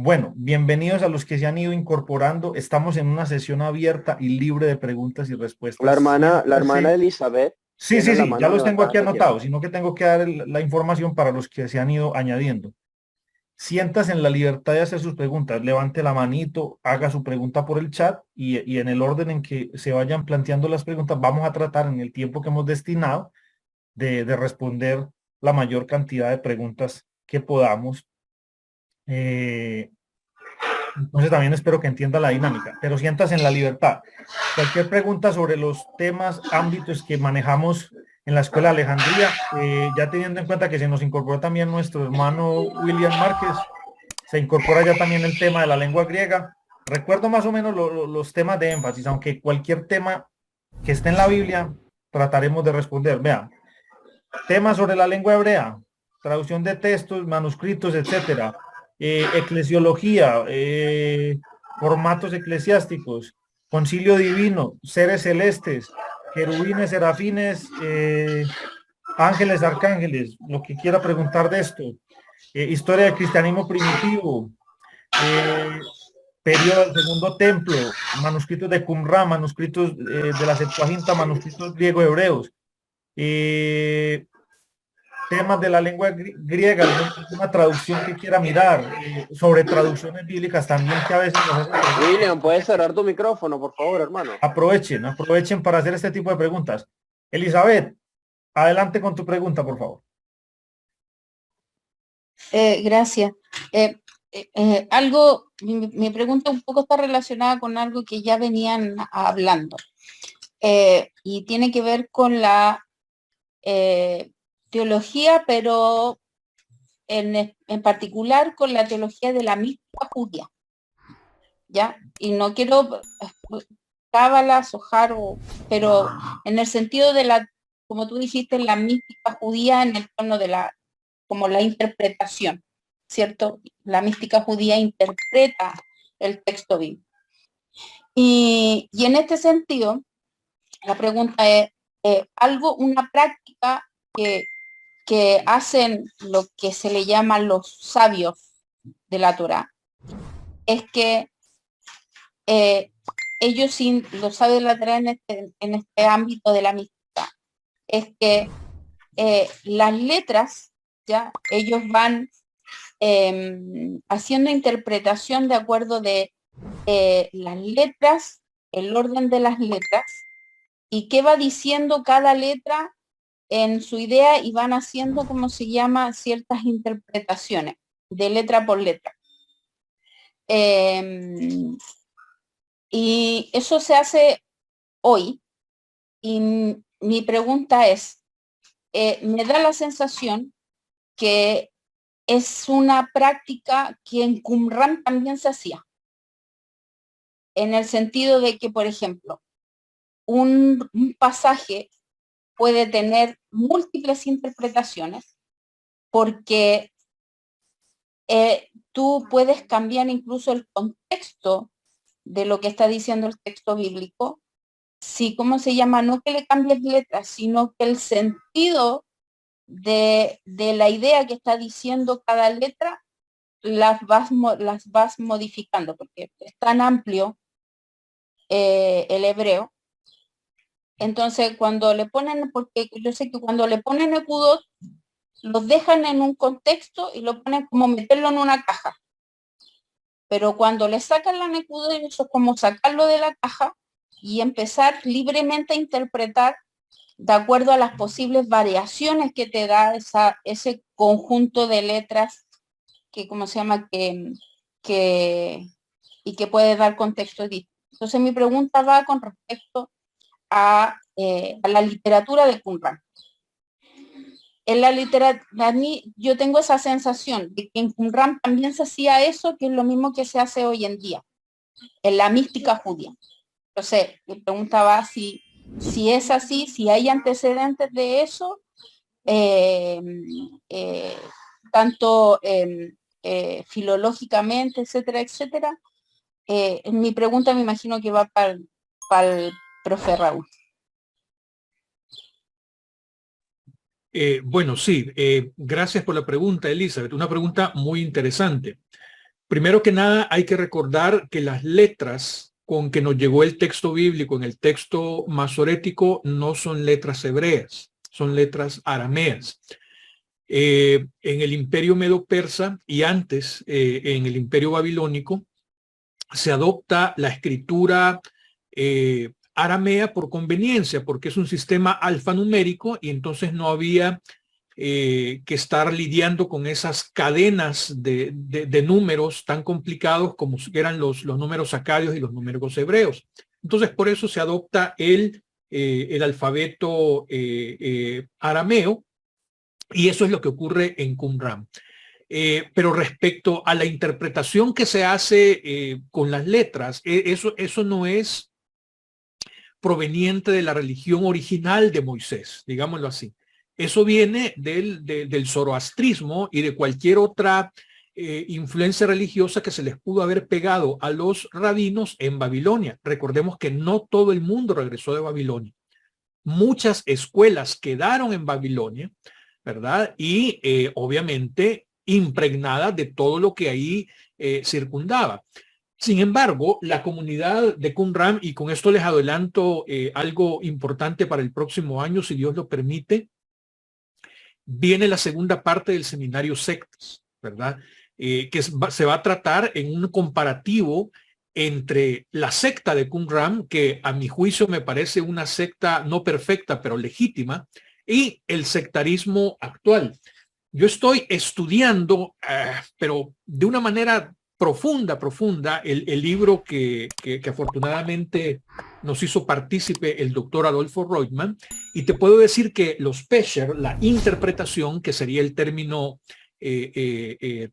Bueno, bienvenidos a los que se han ido incorporando. Estamos en una sesión abierta y libre de preguntas y respuestas. La hermana Siéntase. Elizabeth Sí, sí, tiene la sí, ya mano los tengo levantada aquí hace tiempo. anotados, sino que tengo que dar la información para los que se han ido añadiendo. Siéntase en la libertad de hacer sus preguntas. Levante la manito, haga su pregunta por el chat y en el orden en que se vayan planteando las preguntas, vamos a tratar en el tiempo que hemos destinado de responder la mayor cantidad de preguntas que podamos. Eh, Entonces también espero que entienda la dinámica, pero sientas en la libertad. Cualquier pregunta sobre los temas, ámbitos que manejamos en la Escuela de Alejandría, ya teniendo en cuenta que se nos incorporó también nuestro hermano William Márquez, se incorpora ya también el tema de la lengua griega. Recuerdo más o menos los temas de énfasis, aunque cualquier tema que esté en la Biblia trataremos de responder. Vean, temas sobre la lengua hebrea, traducción de textos, manuscritos, etcétera, eclesiología, formatos eclesiásticos, concilio divino, seres celestes, querubines, serafines, ángeles, arcángeles, lo que quiera preguntar de esto, historia del cristianismo primitivo, eh, periodo del segundo templo, manuscritos de Qumran, manuscritos de la Septuaginta, manuscritos griego-hebreos, eh, temas de la lengua griega, alguna traducción que quiera mirar, sobre traducciones bíblicas también que a veces nos hacen preguntas. William, ¿puedes cerrar tu micrófono, por favor, hermano? Aprovechen para hacer este tipo de preguntas. Elizabeth, adelante con tu pregunta, por favor. Gracias. Mi pregunta un poco está relacionada con algo que ya venían hablando y tiene que ver con la teología, pero en particular con la teología de la mística judía, ¿ya? Y no quiero cábala, sojar, pero en el sentido de la, como tú dijiste, la mística judía en el tono de la, como la interpretación, ¿cierto? La mística judía interpreta el texto bíblico. Y en este sentido, la pregunta es, una práctica que hacen lo que se le llaman los sabios de la Torá, es que ellos, los sabios de la Torá en este ámbito de la mística, es que las letras, ya, ellos van haciendo interpretación de acuerdo de las letras, el orden de las letras, y qué va diciendo cada letra en su idea, y van haciendo, como se llama, ciertas interpretaciones de letra por letra. Y eso se hace hoy, y mi pregunta es, me da la sensación que es una práctica que en Qumran también se hacía, en el sentido de que, por ejemplo, un pasaje puede tener múltiples interpretaciones porque tú puedes cambiar incluso el contexto de lo que está diciendo el texto bíblico, si, ¿cómo se llama? No que le cambies letras, sino que el sentido de la idea que está diciendo cada letra las vas modificando, porque es tan amplio el hebreo. Entonces, cuando le ponen, porque yo sé que cuando le ponen ecudot, los dejan en un contexto y lo ponen como meterlo en una caja. Pero cuando le sacan la ecudot, eso es como sacarlo de la caja y empezar libremente a interpretar de acuerdo a las posibles variaciones que te da ese conjunto de letras que, ¿cómo se llama? Y que puede dar contexto distinto. Entonces mi pregunta va con respecto a la literatura de Qumran. En la literatura, a mí yo tengo esa sensación de que en Qumran también se hacía eso, que es lo mismo que se hace hoy en día, en la mística judía. Entonces, me preguntaba si es así, si hay antecedentes de eso, eh, eh, tanto filológicamente, etcétera, etcétera. Mi pregunta me imagino que va para el profe Raúl. Bueno, sí, gracias por la pregunta, Elizabeth. Una pregunta muy interesante. Primero que nada, hay que recordar que las letras con que nos llegó el texto bíblico en el texto masorético no son letras hebreas, son letras arameas. En el imperio medo-persa y antes en el imperio babilónico se adopta la escritura aramea por conveniencia, porque es un sistema alfanumérico y entonces no había que estar lidiando con esas cadenas de números tan complicados como eran los números acadios y los números hebreos. Entonces, por eso se adopta el alfabeto arameo, y eso es lo que ocurre en Qumran. Pero respecto a la interpretación que se hace con las letras, eso no es proveniente de la religión original de Moisés, digámoslo así. Eso viene del zoroastrismo y de cualquier otra influencia religiosa que se les pudo haber pegado a los rabinos en Babilonia. Recordemos que no todo el mundo regresó de Babilonia. Muchas escuelas quedaron en Babilonia, ¿verdad? Y obviamente impregnadas de todo lo que ahí circundaba. Sin embargo, la comunidad de Qumran, y con esto les adelanto algo importante para el próximo año, si Dios lo permite, viene la segunda parte del seminario Sectas, ¿verdad? Que se va a tratar en un comparativo entre la secta de Qumran, que a mi juicio me parece una secta no perfecta, pero legítima, y el sectarismo actual. Yo estoy estudiando, pero de una manera profunda, el libro que afortunadamente nos hizo partícipe el doctor Adolfo Reutemann, y te puedo decir que los Pesher, la interpretación, que sería el término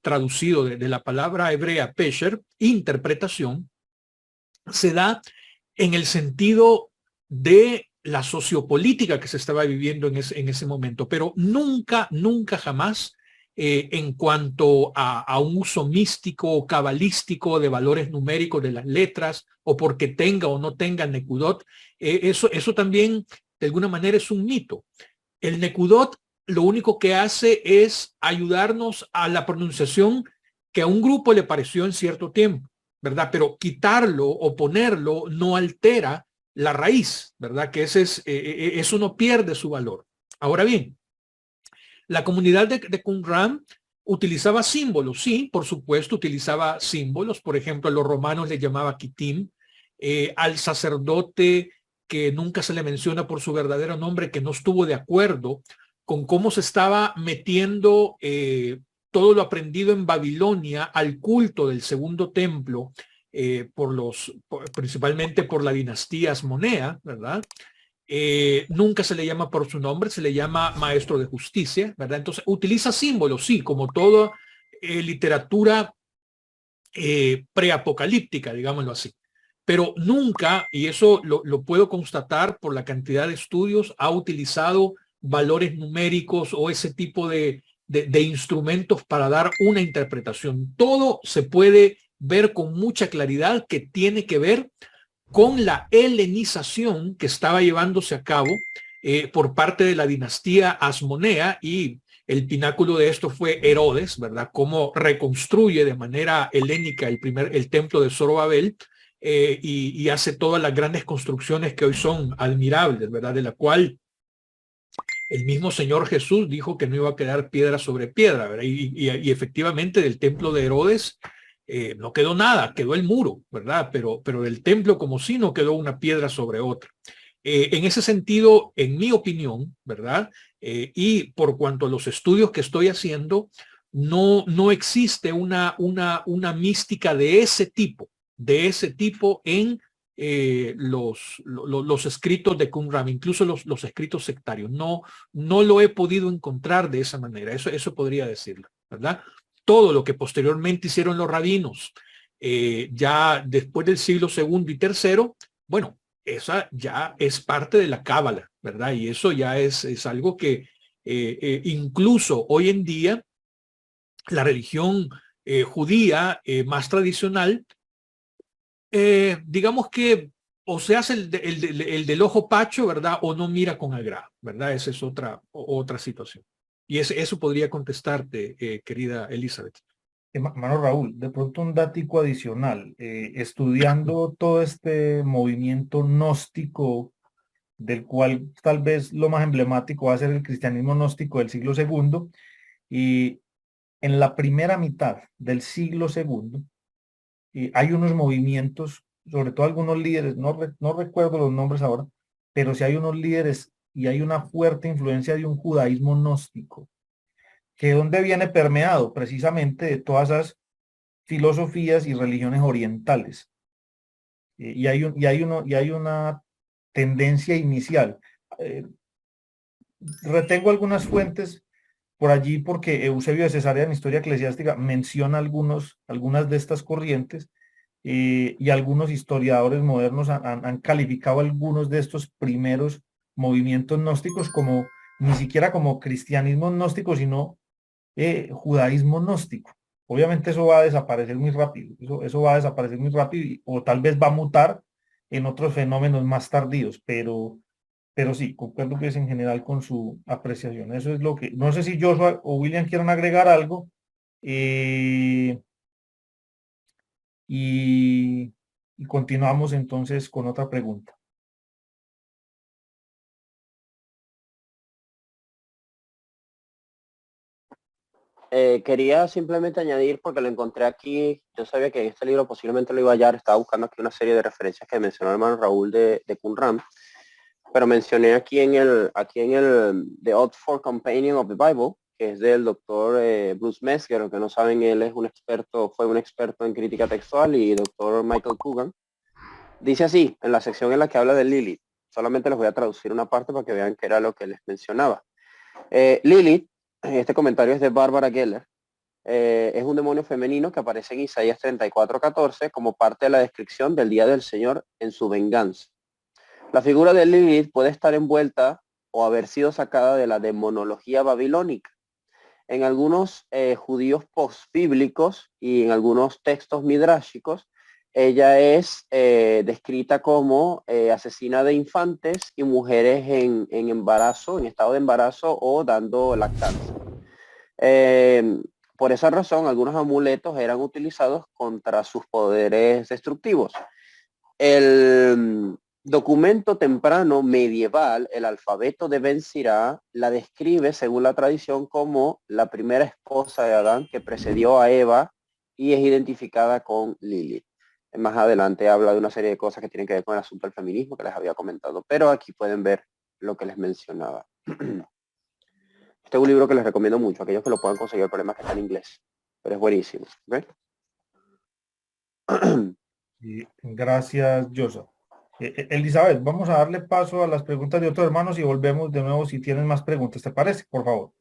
traducido de la palabra hebrea Pesher, interpretación, se da en el sentido de la sociopolítica que se estaba viviendo en ese momento, pero nunca jamás en cuanto a un uso místico o cabalístico de valores numéricos de las letras, o porque tenga o no tenga Nekudot. Eso también de alguna manera es un mito. El Nekudot lo único que hace es ayudarnos a la pronunciación que a un grupo le pareció en cierto tiempo, ¿verdad? Pero quitarlo o ponerlo no altera la raíz, ¿verdad? Que eso no pierde su valor. Ahora bien, la comunidad de Qumran utilizaba símbolos, sí, por supuesto, utilizaba símbolos. Por ejemplo, a los romanos le llamaba Kitim, al sacerdote que nunca se le menciona por su verdadero nombre, que no estuvo de acuerdo con cómo se estaba metiendo todo lo aprendido en Babilonia al culto del segundo templo, principalmente por la dinastía Asmonea, ¿verdad? Nunca se le llama por su nombre, se le llama maestro de justicia, ¿verdad? Entonces utiliza símbolos, sí, como toda literatura preapocalíptica, digámoslo así. Pero nunca, y eso lo puedo constatar por la cantidad de estudios, ha utilizado valores numéricos o ese tipo de instrumentos para dar una interpretación. Todo se puede ver con mucha claridad que tiene que ver con la helenización que estaba llevándose a cabo por parte de la dinastía Asmonea, y el pináculo de esto fue Herodes, ¿verdad? Cómo reconstruye de manera helénica el templo de Zorobabel y hace todas las grandes construcciones que hoy son admirables, ¿verdad? De la cual el mismo Señor Jesús dijo que no iba a quedar piedra sobre piedra, ¿verdad? Y efectivamente del templo de Herodes no quedó nada, quedó el muro, ¿verdad? Pero del templo como sí no quedó una piedra sobre otra. En ese sentido, en mi opinión, ¿verdad? Y por cuanto a los estudios que estoy haciendo, no existe una mística de ese tipo en los escritos de Qumran, incluso los escritos sectarios. No lo he podido encontrar de esa manera. Eso podría decirlo, ¿verdad? Todo lo que posteriormente hicieron los rabinos, ya después del siglo segundo y tercero, bueno, esa ya es parte de la cábala, ¿verdad? Y eso ya es algo que incluso hoy en día la religión judía más tradicional, digamos que o se hace el del ojo pacho, ¿verdad? O no mira con agrado, ¿verdad? Esa es otra situación. Y eso podría contestarte, querida Elizabeth. Hermano Raúl, de pronto un datico adicional, estudiando todo este movimiento gnóstico, del cual tal vez lo más emblemático va a ser el cristianismo gnóstico del siglo segundo, y en la primera mitad del siglo segundo, hay unos movimientos, sobre todo algunos líderes, no recuerdo los nombres ahora, pero sí hay unos líderes y hay una fuerte influencia de un judaísmo gnóstico, que donde viene permeado precisamente de todas esas filosofías y religiones orientales. Y hay una tendencia inicial. Eh, Retengo algunas fuentes por allí porque Eusebio de Cesarea en Historia Eclesiástica menciona algunas de estas corrientes, y algunos historiadores modernos han calificado algunos de estos primeros movimientos gnósticos como ni siquiera como cristianismo gnóstico, sino judaísmo gnóstico. Obviamente eso va a desaparecer muy rápido, eso va a desaparecer muy rápido o tal vez va a mutar en otros fenómenos más tardíos, pero sí, concuerdo que es en general con su apreciación. Eso es lo que, no sé si Joshua o William quieran agregar algo, eh, y, y continuamos entonces con otra pregunta. Quería simplemente añadir, porque lo encontré aquí, yo sabía que en este libro posiblemente lo iba a hallar, estaba buscando aquí una serie de referencias que mencionó el hermano Raúl de Qumran, pero mencioné aquí en el The Oxford Companion of the Bible, que es del doctor Bruce Metzger. Lo que no saben, él es un experto, fue un experto en crítica textual, y doctor Michael Coogan. Dice así, en la sección en la que habla de Lilith, solamente les voy a traducir una parte para que vean qué era lo que les mencionaba. Lilith, este comentario es de Barbara Geller, es un demonio femenino que aparece en Isaías 34:14 como parte de la descripción del día del Señor en su venganza. La figura de Lilith puede estar envuelta o haber sido sacada de la demonología babilónica. En algunos judíos postbíblicos y en algunos textos midráshicos, ella es descrita como asesina de infantes y mujeres en embarazo, en estado de embarazo o dando lactancia. Por esa razón, algunos amuletos eran utilizados contra sus poderes destructivos. El documento temprano medieval, el alfabeto de Ben Sirá, la describe, según la tradición, como la primera esposa de Adán que precedió a Eva y es identificada con Lilith. Más adelante habla de una serie de cosas que tienen que ver con el asunto del feminismo que les había comentado, pero aquí pueden ver lo que les mencionaba. Este es un libro que les recomiendo mucho, aquellos que lo puedan conseguir. El problema es que está en inglés, pero es buenísimo. ¿Okay? Gracias, Joshua. Elizabeth, vamos a darle paso a las preguntas de otros hermanos y volvemos de nuevo si tienen más preguntas, ¿te parece? Por favor.